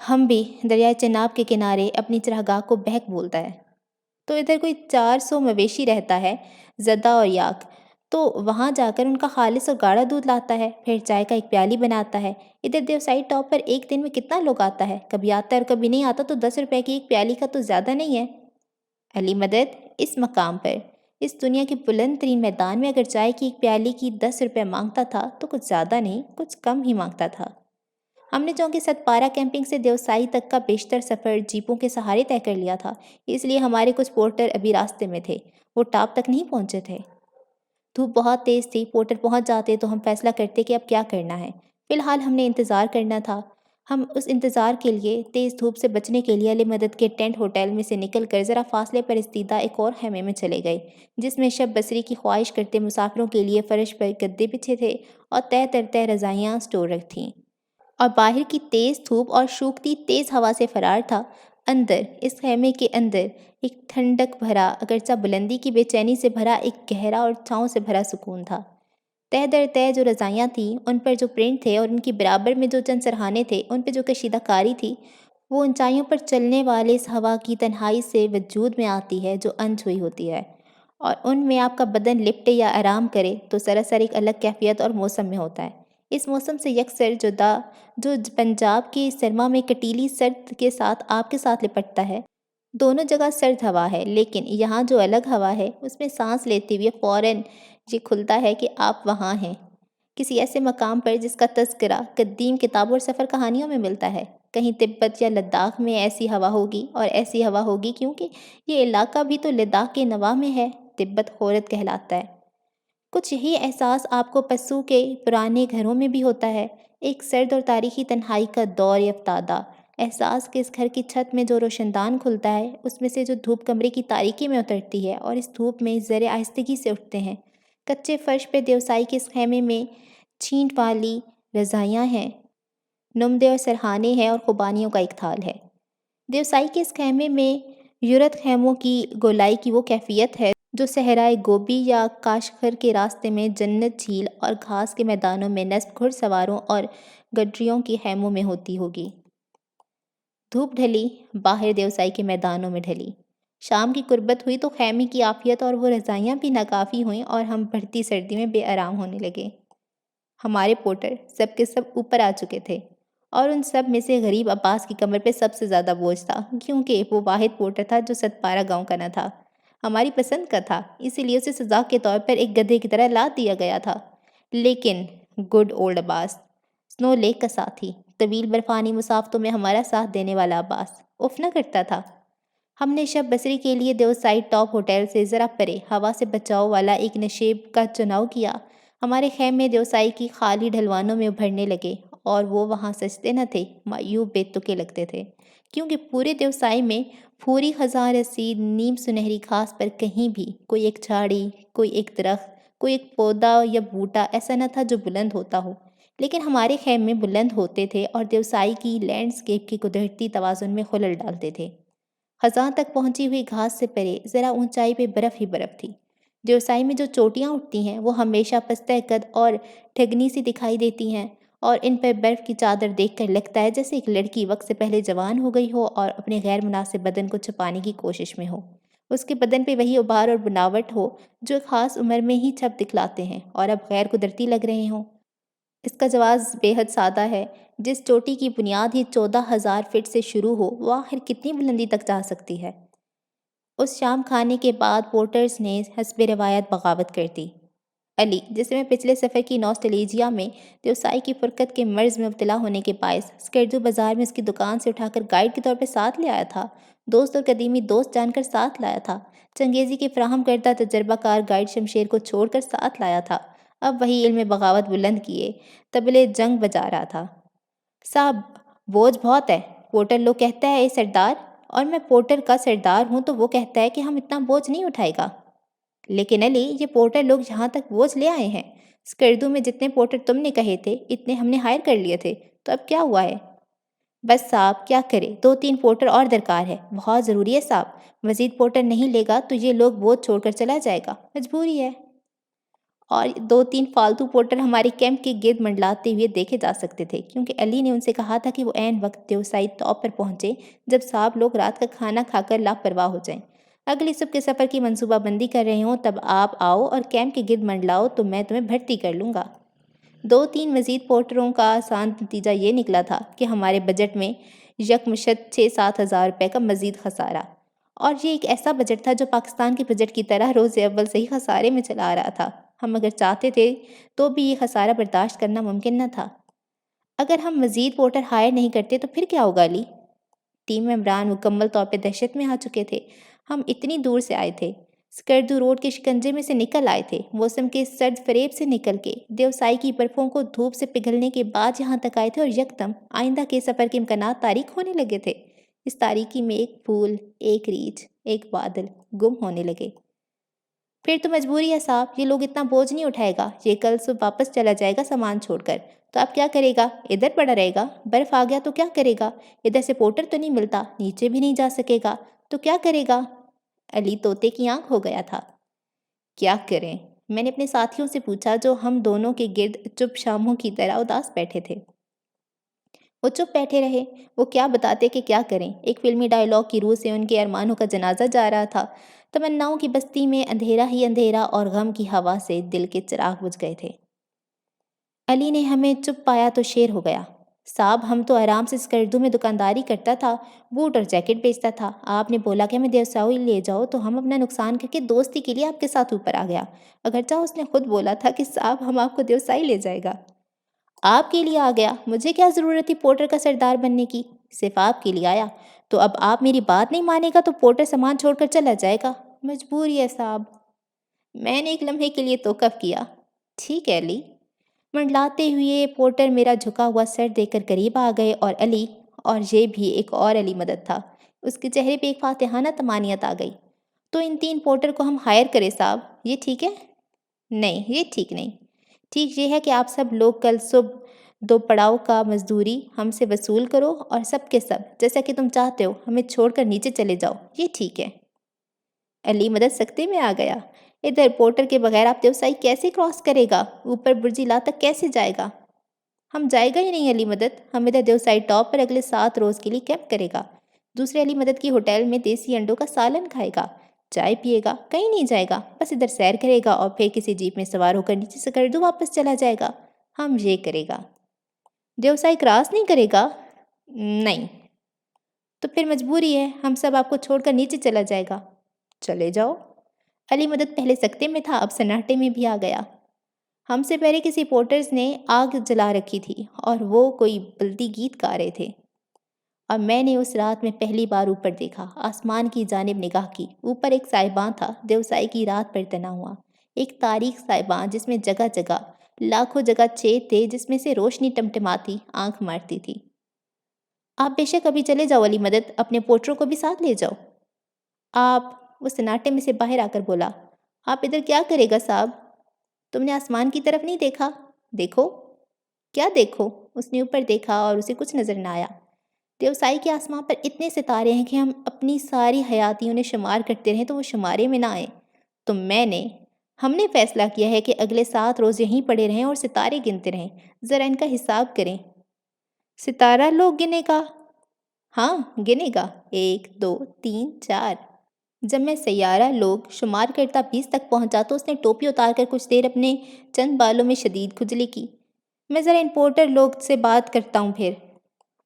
ہم بھی دریائے چناب کے کنارے اپنی چراگاہ کو بہک بولتا ہے۔ تو ادھر کوئی 400 مویشی رہتا ہے، زدہ اور یاک۔ تو وہاں جا کر ان کا خالص اور گاڑھا دودھ لاتا ہے، پھر چائے کا ایک پیالی بناتا ہے۔ ادھر دیوسائی ٹاپ پر ایک دن میں کتنا لوگ آتا ہے، کبھی آتا ہے اور کبھی نہیں آتا، تو 10 روپے کی ایک پیالی کا تو زیادہ نہیں ہے۔ علی مدد، اس مقام پر، اس دنیا کے بلند ترین میدان میں اگر چائے کی ایک پیالی کی 10 روپے مانگتا تھا تو کچھ زیادہ نہیں، کچھ کم ہی مانگتا تھا۔ ہم نے چونکہ ستپارہ کیمپنگ سے دیوسائی تک کا بیشتر سفر جیپوں کے سہارے طے کر لیا تھا، اس لیے ہمارے کچھ پورٹر ابھی راستے میں تھے، وہ ٹاپ تک نہیں پہنچے تھے۔ دھوپ بہت تیز تھی، پورٹر پہنچ جاتے تو ہم فیصلہ کرتے کہ اب کیا کرنا ہے۔ فی الحال ہم نے انتظار کرنا تھا۔ ہم اس انتظار کے لیے تیز دھوپ سے بچنے کے لیے علی مدد کے ٹینٹ ہوٹل میں سے نکل کر ذرا فاصلے پر استیدہ ایک اور خیمے میں چلے گئے، جس میں شب بسری کی خواہش کرتے مسافروں کے لیے فرش پر گدے بچھے تھے اور تہ تر تہ رضائیاں اسٹور رکھ تھیں، اور باہر کی تیز دھوپ اور شوکتی تیز ہوا سے فرار تھا۔ اندر، اس خیمے کے اندر، ایک ٹھنڈک بھرا اگرچہ بلندی کی بے چینی سے بھرا ایک گہرا اور چھاؤں سے بھرا سکون تھا۔ تہ در تہ جو رضائیاں تھیں، ان پر جو پرنٹ تھے اور ان کی برابر میں جو چند سرہانے تھے، ان پہ جو کشیدہ کاری تھی، وہ اونچائیوں پر چلنے والے اس ہوا کی تنہائی سے وجود میں آتی ہے جو انچھوئی ہوتی ہے، اور ان میں آپ کا بدن لپٹے یا آرام کرے تو سراسر ایک الگ کیفیت اور موسم میں ہوتا ہے۔ اس موسم سے یکسر جدا جو پنجاب کی سرما میں کٹیلی سرد کے ساتھ آپ کے ساتھ لپٹتا ہے۔ دونوں جگہ سرد ہوا ہے، لیکن یہاں جو الگ ہوا ہے اس میں سانس لیتے ہوئے فوراً یہ کھلتا ہے کہ آپ وہاں ہیں، کسی ایسے مقام پر جس کا تذکرہ قدیم کتابوں اور سفر کہانیوں میں ملتا ہے۔ کہیں تبت یا لداخ میں ایسی ہوا ہوگی، اور ایسی ہوا ہوگی کیونکہ یہ علاقہ بھی تو لداخ کے نواح میں ہے، تبت خورد کہلاتا ہے۔ کچھ یہی احساس آپ کو پسو کے پرانے گھروں میں بھی ہوتا ہے، ایک سرد اور تاریخی تنہائی کا دور افتادہ احساس کہ اس گھر کی چھت میں جو روشندان کھلتا ہے اس میں سے جو دھوپ کمرے کی تاریکی میں اترتی ہے اور اس دھوپ میں ذرے آہستگی سے اٹھتے ہیں۔ کچے فرش پہ دیوسائی کے اس خیمے میں چھینٹ والی رضائیاں ہیں، نمدے اور سرہانے ہیں، اور خوبانیوں کا ایک تھال ہے۔ دیوسائی کے اس خیمے میں یورت خیموں کی گولائی کی وہ کیفیت ہے جو صحرائے گوبی یا کاشغر کے راستے میں جنت جھیل اور گھاس کے میدانوں میں نصب گھڑ سواروں اور گڈریوں کی خیموں میں ہوتی ہوگی۔ دھوپ ڈھلی، باہر دیوسائی کے میدانوں میں ڈھلی، شام کی قربت ہوئی تو خیمے کی عافیت اور وہ رضائیاں بھی ناکافی ہوئیں اور ہم بڑھتی سردی میں بے آرام ہونے لگے۔ ہمارے پورٹر سب کے سب اوپر آ چکے تھے، اور ان سب میں سے غریب عباس کی کمر پہ سب سے زیادہ بوجھ تھا، کیونکہ وہ واحد پورٹر تھا جو ستپارہ گاؤں کا نہ تھا، ہماری پسند کا تھا، اسی لیے اسے سزا کے طور پر ایک گدھے کی طرح لاد دیا گیا تھا۔ لیکن گڈ اولڈ عباس، سنو لیک کا ساتھی، طویل برفانی مسافتوں میں ہمارا ساتھ دینے والا عباس، اف نہ کرتا تھا۔ ہم نے شب بسری کے لیے دیوسائی ٹاپ ہوٹل سے ذرا پرے ہوا سے بچاؤ والا ایک نشیب کا چناؤ کیا۔ ہمارے خیمے دیوسائی کی خالی ڈھلوانوں میں ابھرنے لگے، اور وہ وہاں سجتے نہ تھے، معیوب بے تکے لگتے تھے، کیونکہ پورے دیوسائی میں پھوری خزاں رسید نیم سنہری گھاس پر کہیں بھی کوئی ایک جھاڑی، کوئی ایک درخت، کوئی ایک پودا یا بوٹا ایسا نہ تھا جو بلند ہوتا ہو، لیکن ہمارے خیمے بلند ہوتے تھے اور دیوسائی کی لینڈسکیپ کی قدرتی توازن میں خلل ڈالتے تھے۔ خزاں تک پہنچی ہوئی گھاس سے پرے ذرا اونچائی پہ برف ہی برف تھی۔ دیوسائی میں جو چوٹیاں اٹھتی ہیں وہ ہمیشہ پستہ قد اور ٹھگنی سی دکھائی دیتی ہیں، اور ان پر برف کی چادر دیکھ کر لگتا ہے جیسے ایک لڑکی وقت سے پہلے جوان ہو گئی ہو اور اپنے غیر مناسب بدن کو چھپانے کی کوشش میں ہو۔ اس کے بدن پہ وہی ابھار اور بناوٹ ہو جو ایک خاص عمر میں ہی چھپ دکھلاتے ہیں اور اب غیر قدرتی لگ رہے ہوں۔ اس کا جواز بے حد سادہ ہے، جس چوٹی کی بنیاد ہی 14,000 فٹ سے شروع ہو وہ آخر کتنی بلندی تک جا سکتی ہے؟ اس شام کھانے کے بعد پورٹرز نے حسب روایت بغاوت کر دی۔ علی، جسے میں پچھلے سفر کی نوسٹیلجیا میں دیوسائی کی فرقت کے مرض میں مبتلا ہونے کے باعث اسکردو بازار میں اس کی دکان سے اٹھا کر گائیڈ کے طور پہ ساتھ لے آیا تھا، دوست اور قدیمی دوست جان کر ساتھ لایا تھا، چنگیزی کے فراہم کردہ تجربہ کار گائیڈ شمشیر کو چھوڑ کر ساتھ لایا تھا، اب وہی علم بغاوت بلند کیے طبلِ جنگ بجا رہا تھا۔ صاحب، بوجھ بہت ہے، پورٹر لوگ کہتا ہے اے سردار، اور میں پورٹر کا سردار ہوں تو وہ کہتا ہے کہ ہم اتنا بوجھ نہیں اٹھائے گا۔ لیکن علی، یہ پورٹر لوگ یہاں تک بوجھ لے آئے ہیں، اسکردو میں جتنے پورٹر تم نے کہے تھے اتنے ہم نے ہائر کر لیے تھے، تو اب کیا ہوا ہے؟ بس صاحب، کیا کرے، 2-3 پورٹر اور درکار ہے، بہت ضروری ہے صاحب، مزید پورٹر نہیں لے گا تو یہ لوگ بوجھ چھوڑ کر چلا جائے گا، مجبوری ہے۔ اور 2-3 فالتو پورٹر ہمارے کیمپ کے گرد منڈلاتے ہوئے دیکھے جا سکتے تھے، کیونکہ علی نے ان سے کہا تھا کہ وہ عین وقت دیوسائی ٹاپ پر پہنچے جب صاحب لوگ رات کا کھانا کھا کر لاپرواہ ہو جائیں۔ اگلی صبح کے سفر کی منصوبہ بندی کر رہے ہوں تب آپ آؤ اور کیمپ کے گرد منڈلاؤ تو میں تمہیں بھرتی کر لوں گا۔ 2-3 مزید پورٹروں کا آسان نتیجہ یہ نکلا تھا کہ ہمارے بجٹ میں یکمشت 6-7 ہزار روپے کا مزید خسارہ، اور یہ ایک ایسا بجٹ تھا جو پاکستان کے بجٹ کی طرح روز اول سے ہی خسارے میں چلا آ رہا تھا۔ ہم اگر چاہتے تھے تو بھی یہ خسارہ برداشت کرنا ممکن نہ تھا۔ اگر ہم مزید پورٹر ہائر نہیں کرتے تو پھر کیا ہوگا علی؟ ٹیم ممبران مکمل طور پہ دہشت میں آ چکے تھے۔ ہم اتنی دور سے آئے تھے، سکردو روڈ کے شکنجے میں سے نکل آئے تھے، موسم کے سرد فریب سے نکل کے، دیوسائی کی برفوں کو دھوپ سے پگھلنے کے بعد یہاں تک آئے تھے، اور یکدم آئندہ کے سفر کے امکانات تاریک ہونے لگے تھے۔ اس تاریکی میں ایک پھول، ایک ریچھ، ایک بادل گم ہونے لگے۔ پھر تو مجبوری ہے صاحب، یہ لوگ اتنا بوجھ نہیں اٹھائے گا، یہ کل صبح واپس چلا جائے گا سامان چھوڑ کر، تو اب کیا کرے گا؟ ادھر پڑا رہے گا؟ برف آ گیا تو کیا کرے گا؟ ادھر سے پورٹر تو نہیں ملتا، نیچے بھی نہیں جا سکے گا، تو کیا کرے گا؟ علی طوطے کی آنکھ ہو گیا تھا۔ کیا کریں؟ میں نے اپنے ساتھیوں سے پوچھا جو ہم دونوں کے گرد چپ شاموں کی طرح اداس بیٹھے تھے۔ وہ چپ بیٹھے رہے۔ وہ کیا بتاتے کہ کیا کریں؟ ایک فلمی ڈائیلاگ کی روح سے ان کے ارمانوں کا جنازہ جا رہا تھا۔ تمناؤں کی بستی میں اندھیرا ہی اندھیرا، اور غم کی ہوا سے دل کے چراغ بجھ گئے تھے۔ علی نے ہمیں چپ پایا تو شیر ہو گیا۔ صاحب ہم تو آرام سے سکردو میں دکانداری کرتا تھا، بوٹ اور جیکٹ بیچتا تھا۔ آپ نے بولا کہ ہمیں دیوسائی لے جاؤ تو ہم اپنا نقصان کر کے دوستی کے لیے آپ کے ساتھ اوپر آ گیا، اگرچہ اس نے خود بولا تھا کہ صاحب ہم آپ کو دیوسائی لے جائے گا۔ آپ کے لیے آ گیا، مجھے کیا ضرورت تھی پورٹر کا سردار بننے کی؟ صرف آپ کے لیے آیا، تو اب آپ میری بات نہیں مانے گا تو پورٹر سامان چھوڑ کر چلا جائے گا۔ مجبوری ہے صاحب۔ میں نے ایک لمحے کے لیے توقف کیا۔ ٹھیک ہے علی۔ منڈلاتے ہوئے پورٹر میرا جھکا ہوا سر دیکھ کر قریب آ گئے، اور علی، اور یہ بھی ایک اور علی مدد تھا، اس کے چہرے پہ ایک فاتحانہ طمانینت آ گئی۔ تو ان 3 پورٹر کو ہم ہائر کریں صاحب، یہ ٹھیک ہے؟ نہیں، یہ ٹھیک نہیں۔ ٹھیک یہ ہے کہ آپ سب لوگ کل صبح 2 پڑاؤ کا مزدوری ہم سے وصول کرو، اور سب کے سب جیسا کہ تم چاہتے ہو ہمیں چھوڑ کر نیچے چلے جاؤ، یہ ٹھیک ہے؟ علی مدد سکتے میں آ گیا۔ ادھر پورٹر کے بغیر آپ دیوسائی کیسے کراس کرے گا؟ اوپر برج لا تک کیسے جائے گا؟ ہم جائے گا ہی نہیں علی مدد، ہم ادھر دیوسائی ٹاپ پر اگلے 7 روز کے لیے کیمپ کرے گا۔ دوسرے علی مدد کی ہوٹل میں دیسی انڈوں کا سالن کھائے گا، چائے پیے گا، کہیں نہیں جائے گا، بس ادھر سیر کرے گا اور پھر کسی جیپ میں سوار ہو کر نیچے سے سکردو واپس چلا جائے گا۔ ہم یہ کرے گا۔ دیوسائی کراس نہیں کرے گا؟ نہیں۔ تو پھر مجبوری ہے، ہم سب آپ کو چھوڑ کر نیچے چلا جائے گا۔ چلے جاؤ۔ علی مدد پہلے سکتے میں تھا، اب سناٹے میں بھی آ گیا۔ ہم سے پہلے کسی پورٹرز نے آگ جلا رکھی تھی، اور وہ کوئی بلدی گیت گا رہے تھے، اور میں نے اس رات میں پہلی بار اوپر دیکھا، آسمان کی جانب نگاہ کی۔ اوپر ایک سائبان تھا، دیوسائی کی رات پر تنا ہوا، ایک تاریک سائبان جس میں جگہ جگہ لاکھوں جگہ چھید تھے، جس میں سے روشنی ٹمٹماتی آنکھ مارتی تھی۔ آپ بے شک ابھی چلے جاؤ علی مدد، اپنے پورٹروں کو بھی ساتھ لے جاؤ۔ آپ، وہ سناٹے میں سے باہر آ کر بولا، آپ ادھر کیا کرے گا صاحب؟ تم نے آسمان کی طرف نہیں دیکھا؟ دیکھو۔ کیا دیکھو؟ اس نے اوپر دیکھا اور اسے کچھ نظر نہ آیا۔ دیوسائی کے آسمان پر اتنے ستارے ہیں کہ ہم اپنی ساری حیاتی انہیں شمار کرتے رہیں تو وہ شمارے میں نہ آئیں۔ تو ہم نے فیصلہ کیا ہے کہ اگلے 7 روز یہیں پڑے رہیں اور ستارے گنتے رہیں۔ ذرا ان کا حساب کریں۔ ستارہ لوگ گنے گا؟ ہاں، گنے گا۔ 1 2 3 4۔ جب میں سیارہ لوگ شمار کرتا 20 تک پہنچا تو اس نے ٹوپی اتار کر کچھ دیر اپنے چند بالوں میں شدید کھجلی کی۔ میں ذرا ان پورٹر لوگ سے بات کرتا ہوں پھر۔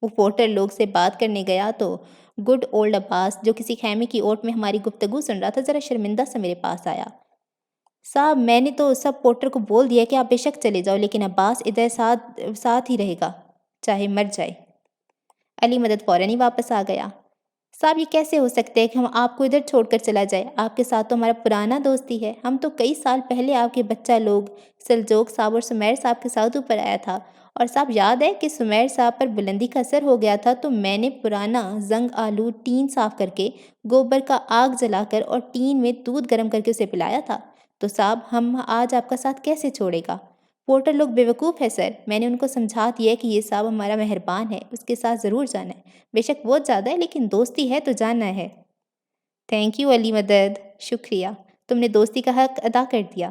وہ پورٹر لوگ سے بات کرنے گیا تو گڈ اولڈ عباس، جو کسی خیمے کی اوٹ میں ہماری گفتگو سن رہا تھا، ذرا شرمندہ سے میرے پاس آیا۔ صاحب میں نے تو سب پورٹر کو بول دیا کہ آپ بے شک چلے جاؤ، لیکن عباس ادھر ساتھ ہی رہے گا، چاہے مر جائے۔ علی مدد فوراً ہی واپس آ گیا۔ صاحب یہ کیسے ہو سکتا ہے کہ ہم آپ کو ادھر چھوڑ کر چلا جائے؟ آپ کے ساتھ تو ہمارا پرانا دوستی ہے، ہم تو کئی سال پہلے آپ کے بچہ لوگ سلجوق صاحب اور سمیر صاحب کے ساتھ اوپر آیا تھا، اور صاحب یاد ہے کہ سمیر صاحب پر بلندی کا اثر ہو گیا تھا تو میں نے پرانا زنگ آلو ٹین صاف کر کے گوبر کا آگ جلا کر اور ٹین میں دودھ گرم کر کے اسے پلایا تھا، تو صاحب ہم آج آپ کا ساتھ کیسے چھوڑے گا؟ پورٹر لوگ بیوقوف ہے سر، میں نے ان کو سمجھا دیا کہ یہ صاحب ہمارا مہربان ہے، اس کے ساتھ ضرور جانا ہے، بے شک بہت زیادہ ہے لیکن دوستی ہے تو جانا ہے۔ تھینک یو علی مدد، شکریہ، تم نے دوستی کا حق ادا کر دیا۔